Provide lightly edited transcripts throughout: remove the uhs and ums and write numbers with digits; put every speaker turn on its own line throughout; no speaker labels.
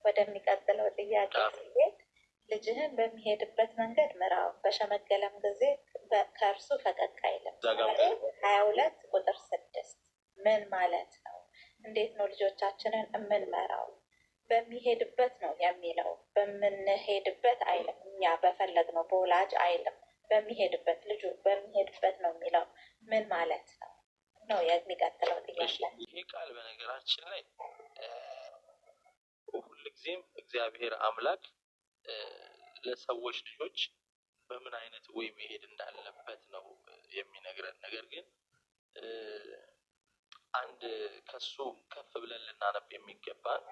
ወደሚቀጥለው ጥያቄ ሲሄድ ልጅህን በሚሄድበት መንገድ ምራው፣ በሸመገለም ጊዜ ከእርሱ ፈቀቅ አይልም። 22 ቁጥር 6 ምን ማለት ነው? እንዴት ነው ልጆቻችንን የምንመራው? በሚሄድበት ነው የሚለው፣ በምንሄድበት አይልም። እኛ በፈለግነው በወላጅ አይልም። በሚሄድበት ልጁ በሚሄድበት ነው የሚለው ምን ማለት ነው ነው የሚቀጥለው ጥያቄ።
ይሄ ቃል በነገራችን ላይ ሁልጊዜም እግዚአብሔር አምላክ ለሰዎች ልጆች በምን አይነት ወይ መሄድ እንዳለበት ነው የሚነግረን። ነገር ግን አንድ ከሱ ከፍ ብለን ልናነብ የሚገባን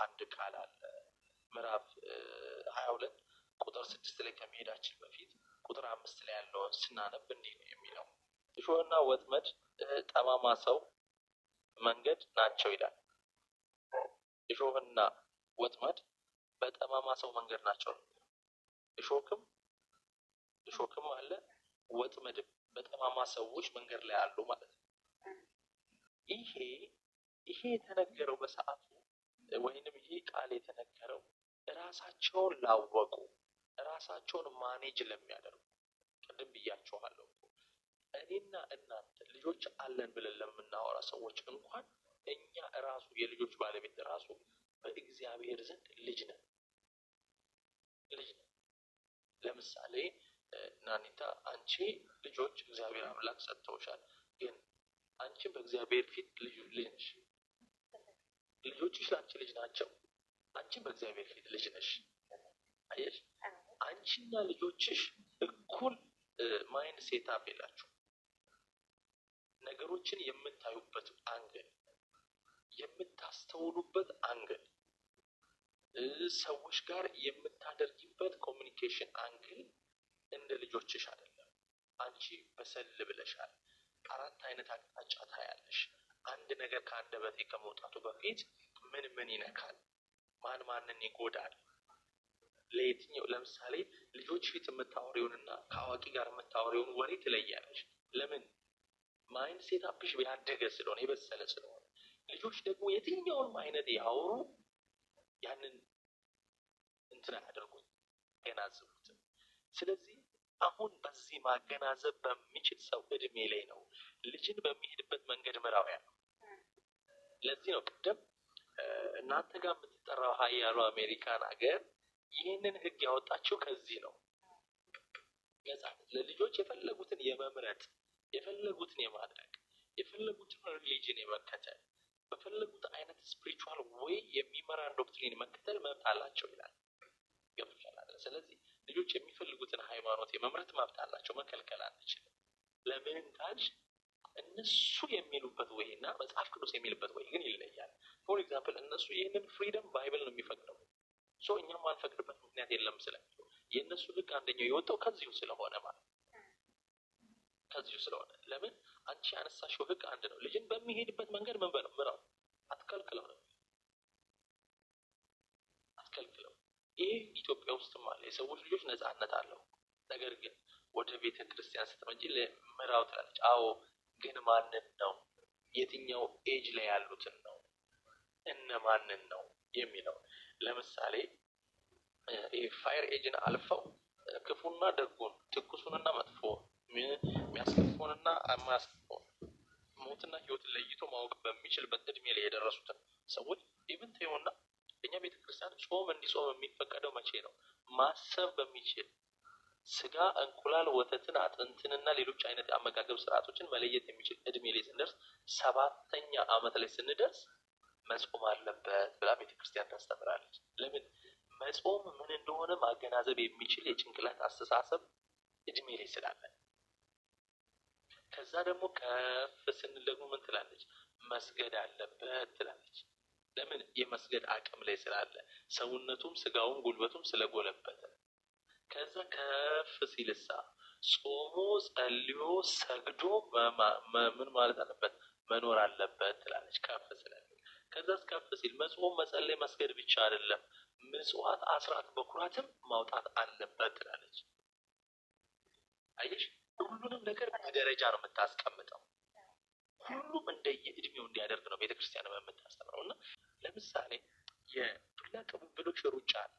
አንድ ቃል አለ። ምዕራፍ 22 ቁጥር 6 ላይ ከመሄዳችን በፊት ቁጥር 5 ላይ ያለውን ስናነብ እንዲህ ነው የሚለው፣ እሾህና ወጥመድ ጠማማ ሰው መንገድ ናቸው ይላል። እሾህና ወጥመድ በጠማማ ሰው መንገድ ናቸው። እሾክም አለ ወጥመድም በጠማማ ሰዎች መንገድ ላይ አሉ ማለት ነው። ይሄ የተነገረው በሰዓቱ ወይንም ይሄ ቃል የተነገረው ራሳቸውን ላወቁ ራሳቸውን ማኔጅ ለሚያደርጉ፣ ቅድም ብያቸዋለሁ እኔና እናንተ ልጆች አለን ብለን ለምናወራ ሰዎች እንኳን እኛ ራሱ የልጆች ባለቤት ራሱ በእግዚአብሔር ዘንድ ልጅ ነን። ለምሳሌ ናኒታ አንቺ ልጆች እግዚአብሔር አምላክ ሰጥተውሻል፣ ግን አንቺም በእግዚአብሔር ፊት ልጅ ነሽ። ልጆችሽ ለአንቺ ልጅ ናቸው፣ አንቺም በእግዚአብሔር ፊት ልጅ ነሽ። አየሽ፣ አንቺና ልጆችሽ እኩል ማይንድ ሴታፕ የላችሁ። ነገሮችን የምታዩበት አንግል፣ የምታስተውሉበት አንግል፣ ሰዎች ጋር የምታደርጊበት ኮሚኒኬሽን አንግል እንደ ልጆችሽ አይደለም። አንቺ በሰል ብለሻል። 4 አይነት አቅጣጫ ታያለሽ። አንድ ነገር ከአንደበቴ ከመውጣቱ በፊት ምን ይነካል፣ ማንን ይጎዳል፣ ለየትኛው። ለምሳሌ ልጆች ፊት የምታወሪውንና ከአዋቂ ጋር የምታወሪውን ወሬ ትለያለሽ። ለምን? ማይንድ ሴታፕሽ ያደገ ስለሆነ የበሰለ ስለሆነ። ልጆች ደግሞ የትኛውንም አይነት ያወሩ ያንን እንትን አያደርጉት፣ ገናዘቡትም። ስለዚህ አሁን በዚህ ማገናዘብ በሚችል ሰው እድሜ ላይ ነው ልጅን በሚሄድበት መንገድ ምራው ያለው። ለዚህ ነው ቅድም እናንተ ጋር የምትጠራው ሀያሉ አሜሪካን ሀገር ይህንን ህግ ያወጣችው ከዚህ ነው። ነፃነት ለልጆች የፈለጉትን የመምረጥ፣ የፈለጉትን የማድረግ፣ የፈለጉትን ሪሊጅን የመከተል፣ በፈለጉት አይነት ስፒሪቹዋል ወይ የሚመራን ዶክትሪን መከተል መብት አላቸው ይላል። ገብቶሻል? ስለዚህ ልጆች የሚፈልጉትን ሃይማኖት የመምረጥ መብት አላቸው፣ መከልከል አንችልም። ለምን ካልሽ እነሱ የሚሉበት ወይ እና መጽሐፍ ቅዱስ የሚልበት ወይ ግን ይለያል። ፎር ኤግዛምፕል እነሱ ይህንን ፍሪደም ባይብል ነው የሚፈቅደው፣ እኛም ማንፈቅድበት ምክንያት የለም ስለሚሉ የእነሱ ህግ አንደኛው የወጣው ከዚሁ ስለሆነ ማለት ከዚሁ ስለሆነ። ለምን አንቺ ያነሳሽው ህግ አንድ ነው። ልጅን በሚሄድበት መንገድ ምን በለው ምራው፣ አትከልክለው ነው አትከልክለው። ይሄ ኢትዮጵያ ውስጥም አለ። የሰዎች ልጆች ነፃነት አለው። ነገር ግን ወደ ቤተ ክርስቲያን ስትመጪ ምራው ትላለች። አዎ፣ ግን ማንን ነው? የትኛው ኤጅ ላይ ያሉትን ነው? እነማንን ነው የሚለው። ለምሳሌ ፋየር ኤጅን አልፈው ክፉና ደጉን፣ ትኩሱንና መጥፎን፣ የሚያስከፋውንና የማያስከፋውን፣ ሞትና ህይወትን ለይቶ ማወቅ በሚችልበት እድሜ ላይ የደረሱትን ሰዎች ኢቭን ተይውና እኛ ቤተክርስቲያን ጾም እንዲጾም የሚፈቀደው መቼ ነው? ማሰብ በሚችል ስጋ፣ እንቁላል፣ ወተትን፣ አጥንትንና ሌሎች አይነት አመጋገብ ስርዓቶችን መለየት የሚችል እድሜ ላይ ስንደርስ 7ኛ ዓመት ላይ ስንደርስ መጾም አለበት ብላ ቤተክርስቲያን ታስተምራለች። ለምን? መጾም ምን እንደሆነ ማገናዘብ የሚችል የጭንቅላት አስተሳሰብ እድሜ ላይ ስላለ። ከዛ ደግሞ ከፍ ስንል ደግሞ ምን ትላለች? መስገድ አለበት ትላለች። ለምን? የመስገድ አቅም ላይ ስላለ፣ ሰውነቱም ስጋውም ጉልበቱም ስለጎለበተ። ከዛ ከፍ ሲልሳ ጾሞ ጸልዮ ሰግዶ ምን ማለት አለበት? መኖር አለበት ትላለች። ከፍ ስለሚል ከዛ ከፍ ሲል መጾም፣ መጸለይ፣ መስገድ ብቻ አይደለም፣ ምጽዋት፣ አስራት፣ በኩራትም ማውጣት አለበት ትላለች። አየሽ፣ ሁሉንም ነገር በደረጃ ነው የምታስቀምጠው። ሁሉም እንደየእድሜው እንዲያደርግ ነው ቤተክርስቲያን የምታስተምረው። እና ለምሳሌ የዱላ ቅብብሎች ሩጫ አለ።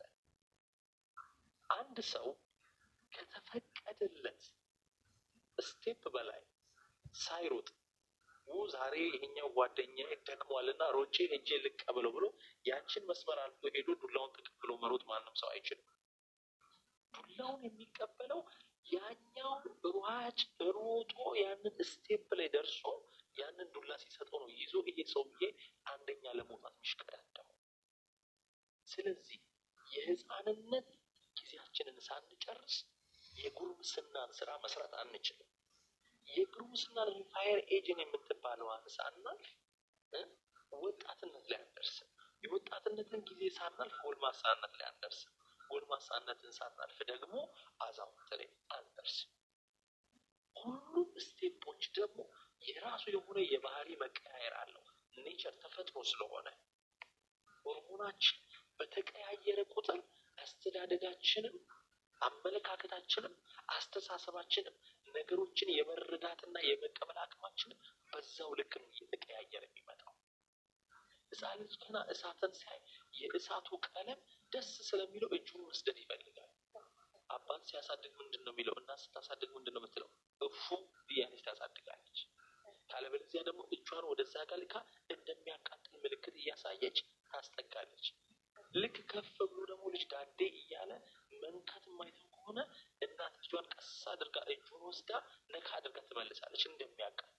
አንድ ሰው ከተፈቀደለት ስቴፕ በላይ ሳይሮጥ ዛሬ ይሄኛው ጓደኛዬ ደክሟልና ሮጬ ሄጄ ልቀበለው ብሎ ያችን መስመር አልፎ ሄዶ ዱላውን ተቀብሎ መሮጥ ማንም ሰው አይችልም። ዱላውን የሚቀበለው ያኛው ሯጭ ሮጦ ያንን ስቴፕ ላይ ደርሶ ያንን ዱላ ሲሰጠው ነው ይዞ ይሄ ሰውዬ አንደኛ ለመውጣት የሚሽቀዳደመው። ስለዚህ የህፃንነት ጊዜያችንን ሳንጨርስ የጉርምስናን ስራ መስራት አንችልም። የጉርምስና ፋየር ኤጅን የምትባለዋን ሳናልፍ ወጣትነት ላይ አንደርስም። የወጣትነትን ጊዜ ሳናልፍ ጎልማሳነት ላይ አንደርስም። ጎልማሳነትን ሳናልፍ ደግሞ አዛውንት ላይ አንደርስም። ሁሉም ስቴፖች ደግሞ የራሱ የሆነ የባህሪ መቀያየር አለው። ኔቸር ተፈጥሮ ስለሆነ ሆርሞናችን በተቀያየረ ቁጥር አስተዳደጋችንም አመለካከታችንም አስተሳሰባችንም ነገሮችን የመረዳትና የመቀበል አቅማችንም በዛው ልክ ነው እየተቀያየረ የሚመጣው። ሕፃን ልጅ ገና እሳትን ሲያይ የእሳቱ ቀለም ደስ ስለሚለው እጁን መስደድ ይፈልጋል። አባት ሲያሳድግ ምንድን ነው የሚለው? እናት ስታሳድግ ምንድን ነው የምትለው? እፉ እያለች ታሳድጋለች። ካለበለዚያ ደግሞ እጇን ወደዛ ጋር ልካ እንደሚያቃጥል ምልክት እያሳየች ታስጠጋለች። ልክ ከፍ ብሎ ደግሞ ልጅ ዳዴ እያለ መንካት የማይተው ከሆነ እናት ልጇን ቀስ አድርጋ እጁን ወስዳ ነካ አድርጋ ትመልሳለች እንደሚያቃጥል።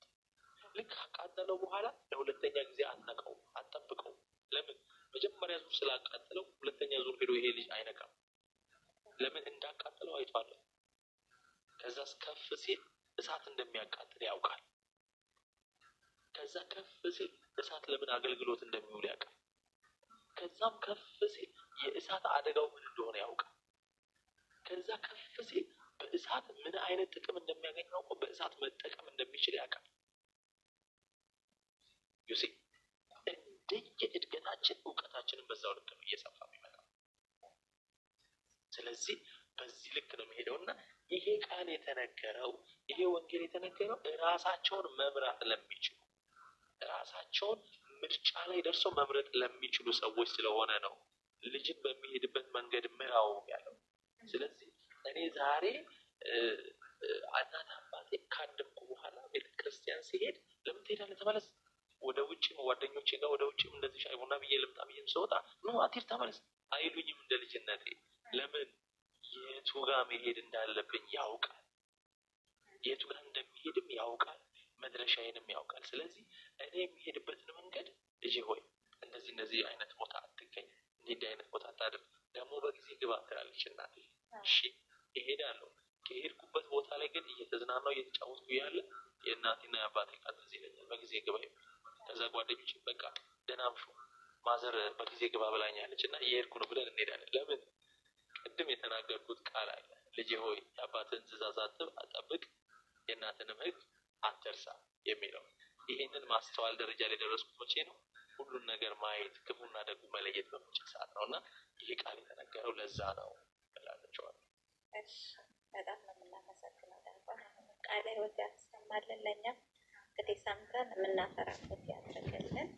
ልክ ካቃጠለው በኋላ ለሁለተኛ ጊዜ አትነቀውም፣ አትጠብቀውም። ለምን? መጀመሪያ ዙር ስላቃጠለው ሁለተኛ ዙር ሄዶ ይሄ ልጅ አይነካም። ለምን? እንዳቃጠለው አይቷል። ከዛስ ከፍ ሲል እሳት እንደሚያቃጥል ያውቃል። ከዛ ከፍ ሲል እሳት ለምን አገልግሎት እንደሚውል ያውቃል። ከዛም ከፍ ሲል የእሳት አደጋው ምን እንደሆነ ያውቃል። ከዛ ከፍ ሲል በእሳት ምን አይነት ጥቅም እንደሚያገኝ አውቆ በእሳት መጠቀም እንደሚችል ያውቃል። ዩሲ እንደየ እድገታችን እውቀታችንን በዛው ልክ ነው እየሰፋ የሚመጣው። ስለዚህ በዚህ ልክ ነው የሚሄደውና ይሄ ቃል የተነገረው ይሄ ወንጌል የተነገረው ራሳቸውን መምራት ለሚችሉ ራሳቸውን ምርጫ ላይ ደርሰው መምረጥ ለሚችሉ ሰዎች ስለሆነ ነው ልጅን በሚሄድበት መንገድ ምራው ያለው። ስለዚህ እኔ ዛሬ እናት አባቴ ካደምኩ በኋላ ቤተክርስቲያን ሲሄድ ለምን ትሄዳለህ? ተመለስ። ወደ ውጭም ጓደኞቼ ጋር ወደ ውጭም እንደዚህ ሻይ ቡና ብዬ ልምጣ ብዬ ስወጣ ኖ አትሄድ ተመለስ አይሉኝም እንደ ልጅነቴ። ለምን? የቱ ጋር መሄድ እንዳለብኝ ያውቃል። የቱ ጋር እንደሚሄድም ያውቃል። መድረሻዬንም ያውቃል። ስለዚህ እኔ የሚሄድበትን መንገድ ልጄ ሆይ እንደዚህ አይነት ቦታ አትገኝ፣ እንዲህ አይነት ቦታ አታድርግ፣ ደግሞ በጊዜ ግባ ትላለች እናቴ። እሺ እሄዳለሁ። ከሄድኩበት ቦታ ላይ ግን እየተዝናናው እየተጫወትኩ ያለ የእናቴና የአባቴ ቃል ትዝ ይለኛል፣ በጊዜ ግባ። ከዛ ጓደኞቼ በቃ ደህና አምሹ ማዘር በጊዜ ግባ ብላኛለች እና እየሄድኩ ነው ብለን እንሄዳለን። ለምን? ቅድም የተናገርኩት ቃል አለ፣ ልጄ ሆይ የአባትን ትእዛዝ አጠብቅ፣ የእናትንም ሕግ አትርሳ የሚለው። ይሄንን ማስተዋል ደረጃ ላይ ደረስኩት መቼ ነው? ሁሉን ነገር ማየት ክፉና ደጉ መለየት በምችል ሰዓት ነው። እና ይሄ ቃል የተነገረው ለዛ ነው እላቸዋለሁ።
እሺ፣ በጣም ነው የምናመሰግነው። ቃለ ሕይወት ያሰማልን። ለእኛም እንግዲህ ሰምተን የምናፈራበት ያደርግልን።